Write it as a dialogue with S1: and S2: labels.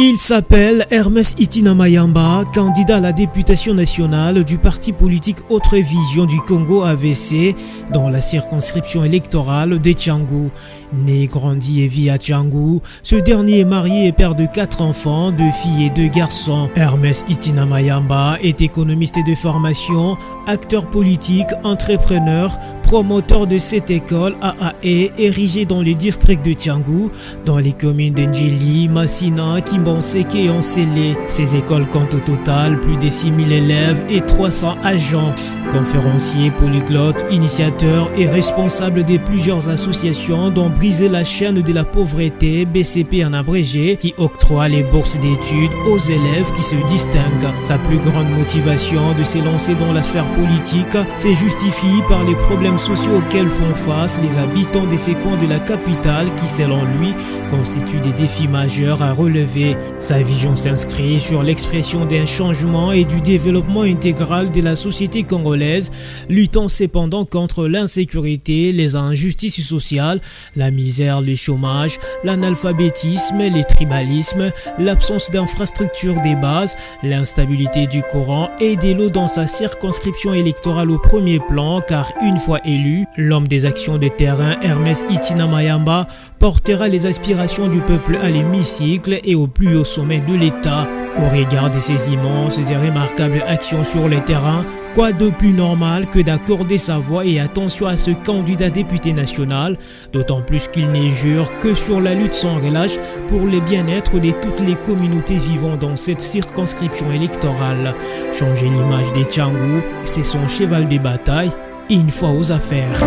S1: Il s'appelle Hermès Itina Mayamba, candidat à la députation nationale du parti politique Autre Vision du Congo AVC dans la circonscription électorale de Tchangou. Né, grandi et vit à Tchangou, ce dernier est marié et père de 4 enfants, 2 filles et 2 garçons. Hermès Itina Mayamba est économiste de formation, acteur politique, entrepreneur, promoteur de cette école AAE érigée dans le district de Tchangou, dans les communes d'Ndjili, Massina, Kimbonseke et Onsele. Ces écoles comptent au total plus de 6000 élèves et 300 agents. Conférencier, polyglotte, initiateur et responsable de plusieurs associations dont Briser la chaîne de la pauvreté, BCP en abrégé, qui octroie les bourses d'études aux élèves qui se distinguent. Sa plus grande motivation de se lancer dans la sphère politique se justifie par les problèmes sociaux auxquels font face les habitants de ces coins de la capitale qui, selon lui, constituent des défis majeurs à relever. Sa vision s'inscrit sur l'expression d'un changement et du développement intégral de la société congolaise, luttant cependant contre l'insécurité, les injustices sociales, la misère, le chômage, l'analphabétisme, le tribalisme, l'absence d'infrastructures de base, l'instabilité du courant et de l'eau dans sa circonscription électorale au premier plan, car une fois élu, l'homme des actions de terrain Hermès Itina Mayamba portera les aspirations du peuple à l'hémicycle et au plus haut sommet de l'État. Au regard de ces immenses et remarquables actions sur le terrain, quoi de plus normal que d'accorder sa voix et attention à ce candidat député national, d'autant plus qu'il ne jure que sur la lutte sans relâche pour le bien-être de toutes les communautés vivant dans cette circonscription électorale. Changer l'image des Tchangou, c'est son cheval de bataille, une fois aux affaires.